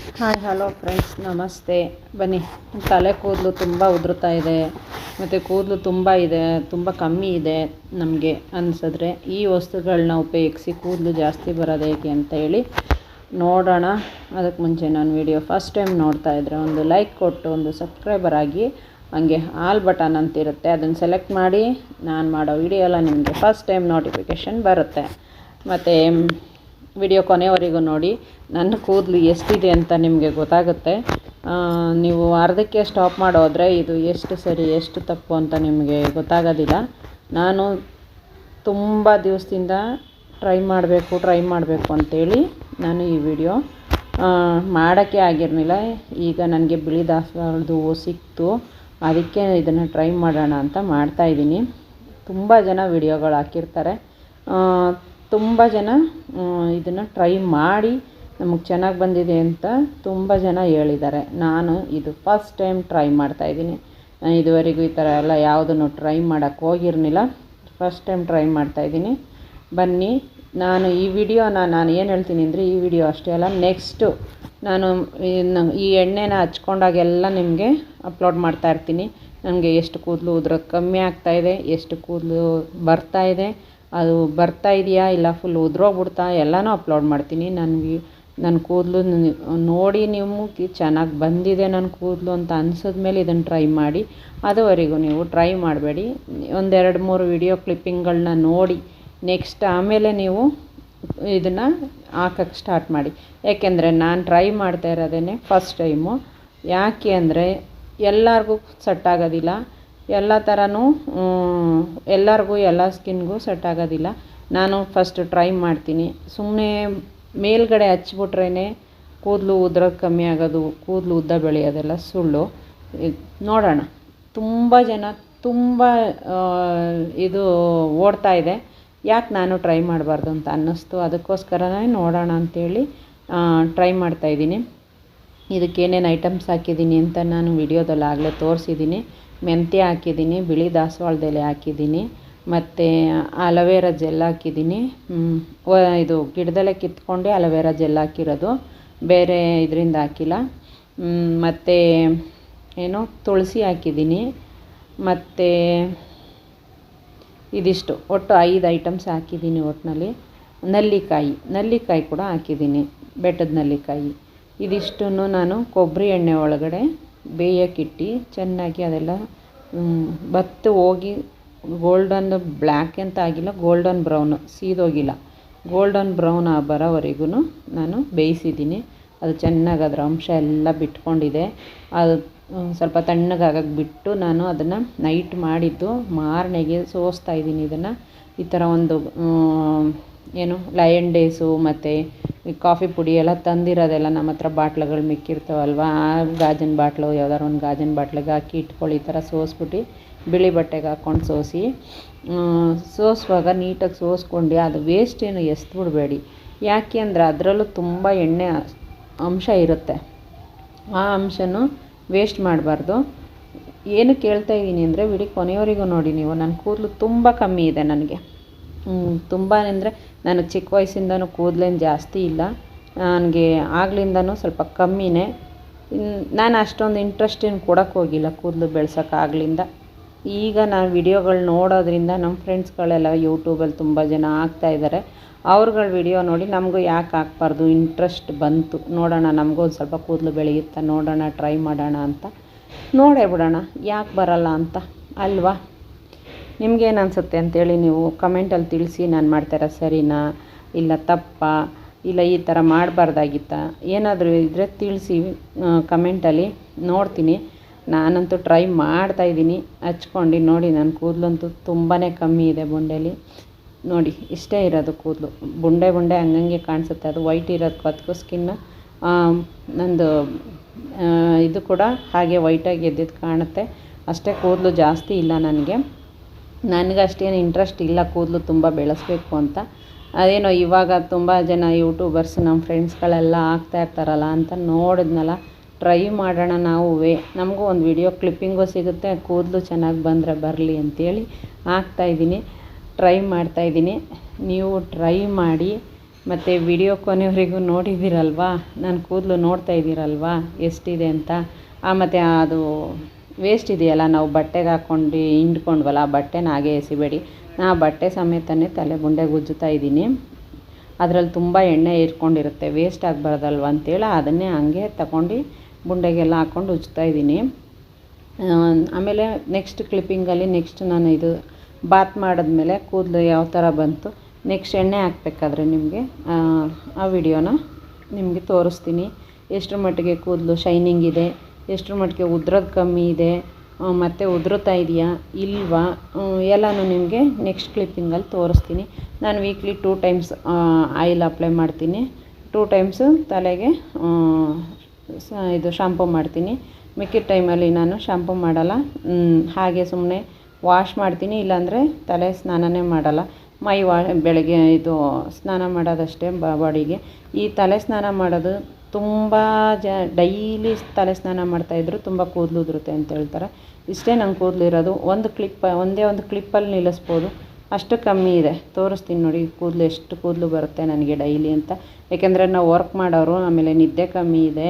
Hi hello friends, ನಮಸ್ತೆ. ಬನ್ನಿ, ತಲೆ ಕೂದಲು ತುಂಬ ಉದುರುತ್ತಾ ಇದೆ ಮತ್ತು ಕೂದಲು ತುಂಬ ಇದೆ, ತುಂಬ ಕಮ್ಮಿ ಇದೆ ನಮಗೆ ಅನಿಸಿದ್ರೆ ಈ ವಸ್ತುಗಳನ್ನ ಉಪಯೋಗಿಸಿ ಕೂದಲು ಜಾಸ್ತಿ ಬರೋದು ಹೇಗೆ ಅಂತ ಹೇಳಿ ನೋಡೋಣ. ಅದಕ್ಕೆ ಮುಂಚೆ ನಾನು ವಿಡಿಯೋ ಫಸ್ಟ್ ಟೈಮ್ ನೋಡ್ತಾ ಇದ್ದರೆ ಒಂದು ಲೈಕ್ ಕೊಟ್ಟು ಒಂದು ಸಬ್ಸ್ಕ್ರೈಬರ್ ಆಗಿ, ಹಾಗೆ ಆಲ್ ಬಟನ್ ಅಂತಿರುತ್ತೆ ಅದನ್ನು ಸೆಲೆಕ್ಟ್ ಮಾಡಿ ನಾನು ಮಾಡೋ ವಿಡಿಯೋ ಎಲ್ಲ ನಿಮಗೆ ಫಸ್ಟ್ ಟೈಮ್ ನೋಟಿಫಿಕೇಷನ್ ಬರುತ್ತೆ. ಮತ್ತು ವಿಡಿಯೋ ಕೊನೆಯವರೆಗೂ ನೋಡಿ, ನನ್ನ ಕೂದಲು ಎಷ್ಟಿದೆ ಅಂತ ನಿಮಗೆ ಗೊತ್ತಾಗುತ್ತೆ. ನೀವು ಅರ್ಧಕ್ಕೆ ಸ್ಟಾಪ್ ಮಾಡೋದ್ರೆ ಇದು ಎಷ್ಟು ಸರಿ ಎಷ್ಟು ತಪ್ಪು ಅಂತ ನಿಮಗೆ ಗೊತ್ತಾಗೋದಿಲ್ಲ. ನಾನು ತುಂಬ ದಿವಸದಿಂದ ಟ್ರೈ ಮಾಡಬೇಕು ಅಂತೇಳಿ ನಾನು ಈ ವಿಡಿಯೋ ಮಾಡೋಕ್ಕೆ ಆಗಿರಲಿಲ್ಲ. ಈಗ ನನಗೆ ಬಿಳಿ ದಾಸವಾಳದ ಹೂವು ಸಿಕ್ತು, ಅದಕ್ಕೆ ಇದನ್ನು ಟ್ರೈ ಮಾಡೋಣ ಅಂತ ಮಾಡ್ತಾಯಿದ್ದೀನಿ. ತುಂಬ ಜನ ವಿಡಿಯೋಗಳು ಹಾಕಿರ್ತಾರೆ, ತುಂಬ ಜನ ಇದನ್ನು ಟ್ರೈ ಮಾಡಿ ನಮಗೆ ಚೆನ್ನಾಗಿ ಬಂದಿದೆ ಅಂತ ತುಂಬ ಜನ ಹೇಳಿದ್ದಾರೆ. ನಾನು ಇದು ಫಸ್ಟ್ ಟೈಮ್ ಟ್ರೈ ಮಾಡ್ತಾಯಿದ್ದೀನಿ. ನಾನು ಇದುವರೆಗೂ ಈ ಥರ ಎಲ್ಲ ಯಾವುದನ್ನು ಟ್ರೈ ಮಾಡೋಕ್ಕೆ ಹೋಗಿರಲಿಲ್ಲ, ಫಸ್ಟ್ ಟೈಮ್ ಟ್ರೈ ಮಾಡ್ತಾಯಿದ್ದೀನಿ. ಬನ್ನಿ, ನಾನು ಈ ವಿಡಿಯೋನ ನಾನು ಏನು ಹೇಳ್ತೀನಿ ಅಂದರೆ, ಈ ವಿಡಿಯೋ ಅಷ್ಟೇ ಅಲ್ಲ, ನೆಕ್ಸ್ಟು ನಾನು ಈ ಎಣ್ಣೆನ ಹಚ್ಕೊಂಡಾಗೆಲ್ಲ ನಿಮಗೆ ಅಪ್ಲೋಡ್ ಮಾಡ್ತಾಯಿರ್ತೀನಿ. ನನಗೆ ಎಷ್ಟು ಕೂದಲು ಉದ್ರೋದು ಕಮ್ಮಿ ಆಗ್ತಾಯಿದೆ, ಎಷ್ಟು ಕೂದಲು ಬರ್ತಾಯಿದೆ, ಅದು ಬರ್ತಾ ಇದೆಯಾ ಇಲ್ಲ ಫುಲ್ ಉದುರೋಗ್ಬಿಡ್ತಾ ಎಲ್ಲನೂ ಅಪ್ಲೋಡ್ ಮಾಡ್ತೀನಿ. ನನ್ನ ಕೂದಲು ನೋಡಿ ನಿಮಗೆ ಚೆನ್ನಾಗಿ ಬಂದಿದೆ ನನ್ನ ಕೂದಲು ಅಂತ ಅನಿಸಿದ್ಮೇಲೆ ಇದನ್ನು ಟ್ರೈ ಮಾಡಿ. ಅದುವರೆಗೂ ನೀವು ಟ್ರೈ ಮಾಡಬೇಡಿ. ಒಂದೆರಡು ಮೂರು ವಿಡಿಯೋ ಕ್ಲಿಪ್ಪಿಂಗ್ಗಳನ್ನ ನೋಡಿ ನೆಕ್ಸ್ಟ್ ಆಮೇಲೆ ನೀವು ಇದನ್ನು ಹಾಕೋಕ್ಕೆ ಸ್ಟಾರ್ಟ್ ಮಾಡಿ. ಯಾಕೆಂದರೆ ನಾನು ಟ್ರೈ ಮಾಡ್ತಾ ಇರೋದೇ ಫಸ್ಟ್ ಟೈಮು. ಯಾಕೆ ಅಂದರೆ ಎಲ್ಲರಿಗೂ ಸೆಟ್ ಆಗೋದಿಲ್ಲ, ಎಲ್ಲ ಥರನೂ ಎಲ್ಲರಿಗೂ ಎಲ್ಲ ಸ್ಕಿನ್ಗೂ ಸೆಟ್ ಆಗೋದಿಲ್ಲ. ನಾನು ಫಸ್ಟ್ ಟ್ರೈ ಮಾಡ್ತೀನಿ. ಸುಮ್ಮನೆ ಮೇಲ್ಗಡೆ ಹಚ್ಬಿಟ್ರೇ ಕೂದಲು ಉದ್ರೋದು ಕಮ್ಮಿ ಆಗೋದು, ಕೂದಲು ಉದ್ದ ಬೆಳೆಯೋದೆಲ್ಲ ಸುಳ್ಳು. ನೋಡೋಣ, ತುಂಬ ಜನ ತುಂಬ ಇದು ಓಡ್ತಾ ಇದೆ, ಯಾಕೆ ನಾನು ಟ್ರೈ ಮಾಡಬಾರ್ದು ಅಂತ ಅನ್ನಿಸ್ತು. ಅದಕ್ಕೋಸ್ಕರನೇ ನೋಡೋಣ ಅಂಥೇಳಿ ಟ್ರೈ ಮಾಡ್ತಾಯಿದ್ದೀನಿ. ಇದಕ್ಕೇನೇನು ಐಟಮ್ಸ್ ಹಾಕಿದ್ದೀನಿ ಅಂತ ನಾನು ವಿಡಿಯೋದಲ್ಲಿ ಆಗಲೇ ತೋರಿಸಿದ್ದೀನಿ. ಮೆಂತ್ಯ ಹಾಕಿದ್ದೀನಿ, ಬಿಳಿ ದಾಸವಾಳದ ಎಲೆ ಹಾಕಿದ್ದೀನಿ, ಮತ್ತು ಅಲೋವೆರಾ ಜೆಲ್ ಹಾಕಿದ್ದೀನಿ. ಇದು ಗಿಡದಲ್ಲೇ ಕಿತ್ಕೊಂಡು ಅಲೋವೆರಾ ಜೆಲ್ ಹಾಕಿರೋದು, ಬೇರೆ ಇದರಿಂದ ಹಾಕಿಲ್ಲ. ಮತ್ತು ಏನು ತುಳಸಿ ಹಾಕಿದ್ದೀನಿ, ಮತ್ತು ಇದಿಷ್ಟು ಒಟ್ಟು 5 ಐಟಮ್ಸ್ ಹಾಕಿದ್ದೀನಿ. ಒಟ್ಟಿನಲ್ಲಿ ನಲ್ಲಿಕಾಯಿ ಕೂಡ ಹಾಕಿದ್ದೀನಿ, ಬೆಟ್ಟದ ನಲ್ಲಿಕಾಯಿ. ಇದಿಷ್ಟನ್ನು ನಾನು ಕೊಬ್ಬರಿ ಎಣ್ಣೆ ಒಳಗಡೆ ಬೇಯಕ್ಕಿಟ್ಟು ಚೆನ್ನಾಗಿ ಅದೆಲ್ಲ ಬತ್ತು ಹೋಗಿ ಗೋಲ್ಡನ್ ಬ್ಲ್ಯಾಕ್ ಅಂತ ಆಗಿಲ್ಲ, ಗೋಲ್ಡನ್ ಬ್ರೌನ್ ಸೀದೋಗಿಲ್ಲ, ಗೋಲ್ಡನ್ ಬ್ರೌನ್ ಬರೋವರೆಗೂ ನಾನು ಬೇಯಿಸಿದ್ದೀನಿ. ಅದು ಚೆನ್ನಾಗಿ ಅದರ ಅಂಶ ಎಲ್ಲ ಬಿಟ್ಕೊಂಡಿದೆ. ಅದು ಸ್ವಲ್ಪ ತಣ್ಣಗಾಗಕ್ಕೆ ಬಿಟ್ಟು ನಾನು ಅದನ್ನು ನೈಟ್ ಮಾಡಿದ್ದು ಮಾರನೆಗೆ ಸೋಸ್ತಾಯಿದ್ದೀನಿ. ಇದನ್ನು ಈ ಥರ ಒಂದು ಏನು ಲಯನ್ ಡೇಸು ಮತ್ತು ಕಾಫಿ ಪುಡಿ ಎಲ್ಲ ತಂದಿರೋದೆಲ್ಲ ನಮ್ಮ ಹತ್ರ ಬಾಟ್ಲುಗಳು ಮಿಕ್ಕಿರ್ತಾವಲ್ವ, ಆ ಗಾಜಿನ ಬಾಟ್ಲು ಯಾವ್ದಾದ್ರು ಒಂದು ಗಾಜಿನ ಬಾಟ್ಲಿಗೆ ಹಾಕಿ ಇಟ್ಕೊಳ್ಳಿ. ಈ ಥರ ಸೋಸ್ಬಿಟ್ಟು ಬಿಳಿ ಬಟ್ಟೆಗೆ ಹಾಕ್ಕೊಂಡು ಸೋಸುವಾಗ ನೀಟಾಗಿ ಸೋಸ್ಕೊಂಡು ಅದು ವೇಸ್ಟೇನು ಎಸ್ಬಿಡಬೇಡಿ. ಯಾಕೆ ಅಂದರೆ ಅದರಲ್ಲೂ ತುಂಬ ಎಣ್ಣೆ ಅಂಶ ಇರುತ್ತೆ, ಆ ಅಂಶನೂ ವೇಸ್ಟ್ ಮಾಡಬಾರ್ದು. ಏನು ಕೇಳ್ತಾ ಇದ್ದೀನಿ ಅಂದರೆ ವಿಡಿಯೋ ಕೊನೆಯವರೆಗೂ ನೋಡಿ. ನೀವು ನನ್ನ ಕೂದಲು ತುಂಬ ಕಮ್ಮಿ ಇದೆ, ನನಗೆ ತುಂಬ ಅಂದರೆ ನನಗೆ ಚಿಕ್ಕ ವಯಸ್ಸಿಂದನೂ ಕೂದಲೇನು ಜಾಸ್ತಿ ಇಲ್ಲ, ನನಗೆ ಆಗ್ಲಿಂದನೂ ಸ್ವಲ್ಪ ಕಮ್ಮಿನೇ. ನಾನು ಅಷ್ಟೊಂದು ಇಂಟ್ರೆಸ್ಟ್ ಏನು ಕೊಡೋಕ್ಕೆ ಹೋಗಿಲ್ಲ ಕೂದಲು ಬೆಳ್ಸೋಕ್ಕಾಗ್ಲಿಂದ. ಈಗ ನಾನು ವಿಡಿಯೋಗಳು ನೋಡೋದ್ರಿಂದ ನಮ್ಮ ಫ್ರೆಂಡ್ಸ್ಗಳೆಲ್ಲ ಯೂಟ್ಯೂಬಲ್ಲಿ ತುಂಬ ಜನ ಹಾಕ್ತಾಯಿದ್ದಾರೆ. ಅವ್ರುಗಳ ವಿಡಿಯೋ ನೋಡಿ ನಮಗೂ ಯಾಕೆ ಹಾಕ್ಬಾರ್ದು ಇಂಟ್ರೆಸ್ಟ್ ಬಂತು. ನೋಡೋಣ, ನಮಗೂ ಒಂದು ಸ್ವಲ್ಪ ಕೂದಲು ಬೆಳೆಯುತ್ತಾ, ನೋಡೋಣ, ಟ್ರೈ ಮಾಡೋಣ ಅಂತ ನೋಡೇ ಬಿಡೋಣ, ಯಾಕೆ ಬರಲ್ಲ ಅಂತ ಅಲ್ವಾ. ನಿಮಗೇನು ಅನಿಸುತ್ತೆ ಅಂತೇಳಿ ನೀವು ಕಮೆಂಟಲ್ಲಿ ತಿಳಿಸಿ. ನಾನು ಮಾಡ್ತಾಯಿರೋ ಸರಿನಾ ಇಲ್ಲ ತಪ್ಪಾ, ಇಲ್ಲ ಈ ಥರ ಮಾಡಬಾರ್ದಾಗಿತ್ತಾ, ಏನಾದರೂ ಇದ್ದರೆ ತಿಳಿಸಿ ಕಮೆಂಟಲ್ಲಿ. ನೋಡ್ತೀನಿ. ನಾನಂತೂ ಟ್ರೈ ಮಾಡ್ತಾಯಿದ್ದೀನಿ ಹಚ್ಕೊಂಡು. ನೋಡಿ, ನನ್ನ ಕೂದಲಂತೂ ತುಂಬಾ ಕಮ್ಮಿ ಇದೆ. ಬುಂಡೆಲಿ ನೋಡಿ ಇಷ್ಟೇ ಇರೋದು ಕೂದಲು, ಬುಂಡೆ ಹಂಗಂಗೆ ಕಾಣಿಸುತ್ತೆ. ಅದು ವೈಟ್ ಇರೋದು ಅದಕ್ಕೂ ಸ್ಕಿನ್ನು ನಂದು ಇದು ಕೂಡ ಹಾಗೆ ವೈಟಾಗಿ ಎದ್ದಿದ್ದು ಕಾಣುತ್ತೆ. ಅಷ್ಟೇ, ಕೂದಲು ಜಾಸ್ತಿ ಇಲ್ಲ ನನಗಷ್ಟೇನು ಇಂಟ್ರೆಸ್ಟ್ ಇಲ್ಲ ಕೂದಲು ತುಂಬ ಬೆಳೆಸಬೇಕು ಅಂತ. ಅದೇನೋ ಇವಾಗ ತುಂಬ ಜನ ಯೂಟ್ಯೂಬರ್ಸ್ ನಮ್ಮ ಫ್ರೆಂಡ್ಸ್ಗಳೆಲ್ಲ ಹಾಕ್ತಾಯಿರ್ತಾರಲ್ಲ ಅಂತ ನೋಡಿದ್ನಲ್ಲ, ಟ್ರೈ ಮಾಡೋಣ ನಮಗೂ ಒಂದು ವಿಡಿಯೋ ಕ್ಲಿಪ್ಪಿಂಗು ಸಿಗುತ್ತೆ, ಕೂದಲು ಚೆನ್ನಾಗಿ ಬಂದರೆ ಬರಲಿ ಅಂಥೇಳಿ ಟ್ರೈ ಮಾಡ್ತಾಯಿದ್ದೀನಿ. ನೀವು ಟ್ರೈ ಮಾಡಿ ಮತ್ತು ವಿಡಿಯೋ ಕೊನೆಯವರೆಗೂ ನೋಡಿದ್ದೀರಲ್ವಾ, ನನ್ನ ಕೂದಲು ನೋಡ್ತಾ ಇದ್ದೀರಲ್ವಾ ಎಷ್ಟಿದೆ ಅಂತ. ಮತ್ತು ಅದು ವೇಸ್ಟ್ ಇದೆಯಲ್ಲ, ನಾವು ಬಟ್ಟೆಗೆ ಹಾಕ್ಕೊಂಡು ಹಿಂಡ್ಕೊಂಡ್ವಲ್ಲ, ಆ ಬಟ್ಟೆನ ಹಾಗೆ ಎಸಿಬೇಡಿ. ನಾ ಬಟ್ಟೆ ಸಮೇತನೇ ತಲೆ ಬುಂಡೆಗೆ ಉಜ್ಜುತ್ತಾ ಇದ್ದೀನಿ. ಅದರಲ್ಲಿ ತುಂಬ ಎಣ್ಣೆ ಇಟ್ಕೊಂಡಿರುತ್ತೆ, ವೇಸ್ಟ್ ಆಗಬಾರ್ದಲ್ವ ಅಂತೇಳಿ ಅದನ್ನೇ ಹಂಗೆ ತಗೊಂಡು ಬುಂಡೆಗೆಲ್ಲ ಹಾಕ್ಕೊಂಡು ಉಜ್ತಾ ಇದ್ದೀನಿ. ಆಮೇಲೆ ನೆಕ್ಸ್ಟ್ ಕ್ಲಿಪ್ಪಿಂಗಲ್ಲಿ ನಾನು ಇದು ಬಾತ್ ಮಾಡಿದ್ಮೇಲೆ ಕೂದಲು ಯಾವ ಥರ ಬಂತು, ನೆಕ್ಸ್ಟ್ ಎಣ್ಣೆ ಹಾಕ್ಬೇಕಾದ್ರೆ ನಿಮಗೆ ಆ ವಿಡಿಯೋನ ನಿಮಗೆ ತೋರಿಸ್ತೀನಿ. ಎಷ್ಟರ ಮಟ್ಟಿಗೆ ಕೂದಲು ಶೈನಿಂಗ್ ಇದೆ, ಎಷ್ಟರ ಮಟ್ಟಿಗೆ ಉದ್ರೋದು ಕಮ್ಮಿ ಇದೆ, ಮತ್ತು ಉದುರುತ್ತಾ ಇದೆಯಾ ಇಲ್ವಾ ಎಲ್ಲನೂ ನಿಮಗೆ ನೆಕ್ಸ್ಟ್ ಕ್ಲಿಪ್ಪಿಂಗಲ್ಲಿ ತೋರಿಸ್ತೀನಿ. ನಾನು ವೀಕ್ಲಿ 2 ಟೈಮ್ಸ್ ಆಯಿಲ್ ಅಪ್ಲೈ ಮಾಡ್ತೀನಿ, 2 ಟೈಮ್ಸು ತಲೆಗೆ ಇದು ಶಾಂಪೂ ಮಾಡ್ತೀನಿ. ಮಿಕ್ಕಿದ ಟೈಮಲ್ಲಿ ನಾನು ಶಾಂಪೂ ಮಾಡಲ್ಲ, ಹಾಗೆ ಸುಮ್ಮನೆ ವಾಶ್ ಮಾಡ್ತೀನಿ, ಇಲ್ಲಾಂದರೆ ತಲೆ ಸ್ನಾನನೇ ಮಾಡಲ್ಲ. ಬೆಳಗ್ಗೆ ಇದು ಸ್ನಾನ ಮಾಡೋದಷ್ಟೇ ಬಾಡಿಗೆ. ಈ ತಲೆ ಸ್ನಾನ ಮಾಡೋದು ತುಂಬ ಡೈಲಿ ತಲೆ ಸ್ನಾನ ಮಾಡ್ತಾಯಿದ್ರು ತುಂಬ ಕೂದಲು ಉದುರುತ್ತೆ ಅಂತ ಹೇಳ್ತಾರೆ. ಇಷ್ಟೇ ನಂಗೆ ಕೂದಲು ಇರೋದು. ಒಂದೇ ಒಂದು ಕ್ಲಿಪ್ಪಲ್ಲಿ ನಿಲ್ಲಿಸ್ಬೋದು, ಅಷ್ಟು ಕಮ್ಮಿ ಇದೆ. ತೋರಿಸ್ತೀನಿ ನೋಡಿ ಕೂದಲು ಎಷ್ಟು ಕೂದಲು ಬರುತ್ತೆ ನನಗೆ ಡೈಲಿ ಅಂತ. ಯಾಕೆಂದರೆ ನಾವು ವರ್ಕ್ ಮಾಡೋರು, ಆಮೇಲೆ ನಿದ್ದೆ ಕಮ್ಮಿ ಇದೆ,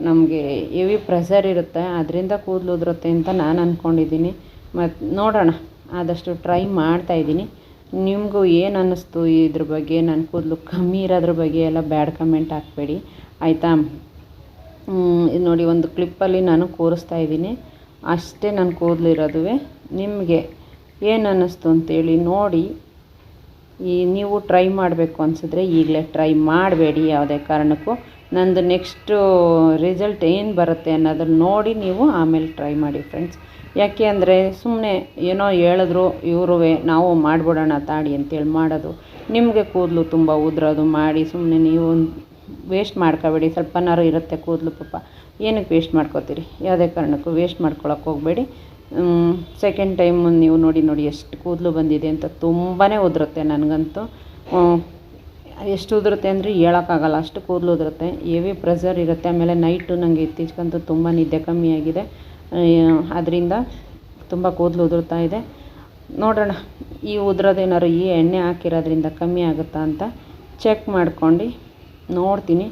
ನಮಗೆ ಹೆವಿ ಪ್ರೆಷರ್ ಇರುತ್ತೆ, ಅದರಿಂದ ಕೂದಲು ಉದುರುತ್ತೆ ಅಂತ ನಾನು ಅಂದ್ಕೊಂಡಿದ್ದೀನಿ. ಮತ್ತು ನೋಡೋಣ, ಆದಷ್ಟು ಟ್ರೈ ಮಾಡ್ತಾಯಿದ್ದೀನಿ. ನಿಮಗೂ ಏನು ಅನ್ನಿಸ್ತು ಇದ್ರ ಬಗ್ಗೆ, ನನ್ನ ಕೂದಲು ಕಮ್ಮಿ ಇರೋದ್ರ ಬಗ್ಗೆ ಎಲ್ಲ ಬ್ಯಾಡ್ ಕಮೆಂಟ್ ಹಾಕಬೇಡಿ ಆಯಿತಾ. ಇದು ನೋಡಿ, ಒಂದು ಕ್ಲಿಪ್ಪಲ್ಲಿ ನಾನು ಕೂರಿಸ್ತಾ ಇದ್ದೀನಿ, ಅಷ್ಟೇ ನನ್ನ ಕೂದಲು ಇರೋದು. ನಿಮಗೆ ಏನು ಅನ್ನಿಸ್ತು ಅಂತೇಳಿ ನೋಡಿ. ನೀವು ಟ್ರೈ ಮಾಡಬೇಕು ಅನಿಸಿದ್ರೆ ಈಗಲೇ ಟ್ರೈ ಮಾಡಬೇಡಿ ಯಾವುದೇ ಕಾರಣಕ್ಕೂ. ನಂದು ನೆಕ್ಸ್ಟು ರಿಸಲ್ಟ್ ಏನು ಬರುತ್ತೆ ಅನ್ನೋದನ್ನು ನೋಡಿ ನೀವು ಆಮೇಲೆ ಟ್ರೈ ಮಾಡಿ ಫ್ರೆಂಡ್ಸ್. ಯಾಕೆ ಅಂದರೆ ಸುಮ್ಮನೆ ಏನೋ ಹೇಳಿದ್ರು ಇವ್ರುವೆ ನಾವು ಮಾಡಿಬಿಡೋಣ ತಾಡಿ ಅಂತೇಳಿ ಮಾಡೋದು, ನಿಮಗೆ ಕೂದಲು ತುಂಬ ಉದುರೋದು ಮಾಡಿ ಸುಮ್ಮನೆ ನೀವು ವೇಸ್ಟ್ ಮಾಡ್ಕೋಬೇಡಿ. ಸ್ವಲ್ಪನಾರು ಇರುತ್ತೆ ಕೂದಲು ಪಾಪ, ಏನಕ್ಕೆ ವೇಸ್ಟ್ ಮಾಡ್ಕೋತೀರಿ? ಯಾವುದೇ ಕಾರಣಕ್ಕೂ ವೇಸ್ಟ್ ಮಾಡ್ಕೊಳಕ್ಕೆ ಹೋಗಬೇಡಿ. ಸೆಕೆಂಡ್ ಟೈಮ್ ನೀವು ನೋಡಿ ಎಷ್ಟು ಕೂದಲು ಬಂದಿದೆ ಅಂತ. ತುಂಬಾ ಉದುರುತ್ತೆ ನನಗಂತೂ, ಎಷ್ಟು ಉದುರುತ್ತೆ ಅಂದರೆ ಹೇಳೋಕ್ಕಾಗಲ್ಲ, ಅಷ್ಟು ಕೂದಲು ಉದುರುತ್ತೆ, ಹೆವಿ ಪ್ರೆಷರ್ ಇರುತ್ತೆ. ಆಮೇಲೆ ನೈಟು ನನಗೆ ಇತ್ತೀಚೆಗಂತೂ ತುಂಬ ನಿದ್ದೆ ಕಮ್ಮಿಯಾಗಿದೆ, ಅದರಿಂದ ತುಂಬ ಕೂದಲು ಉದುರ್ತಾ ಇದೆ. ನೋಡೋಣ ಈ ಉದುರೋದೇನಾದ್ರು ಈ ಎಣ್ಣೆ ಹಾಕಿರೋದ್ರಿಂದ ಕಮ್ಮಿ ಆಗುತ್ತಾ ಅಂತ ಚೆಕ್ ಮಾಡ್ಕೊಂಡು ನೋಡ್ತೀನಿ.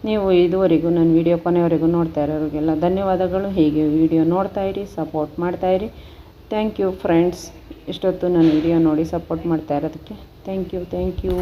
ನೀವು ಇದುವರೆಗೂ ನನ್ನ ವಿಡಿಯೋ ಕೊನೆಯವರೆಗೂ ನೋಡ್ತಾ ಇರೋರಿಗೆಲ್ಲ ಧನ್ಯವಾದಗಳು. ಹೀಗೆ ವಿಡಿಯೋ ನೋಡ್ತಾಯಿರಿ, ಸಪೋರ್ಟ್ ಮಾಡ್ತಾಯಿರಿ. ಥ್ಯಾಂಕ್ ಯು ಫ್ರೆಂಡ್ಸ್, ಇಷ್ಟೊತ್ತು ನನ್ನ ವಿಡಿಯೋ ನೋಡಿ ಸಪೋರ್ಟ್ ಮಾಡ್ತಾ ಇರೋದಕ್ಕೆ ಥ್ಯಾಂಕ್ ಯು.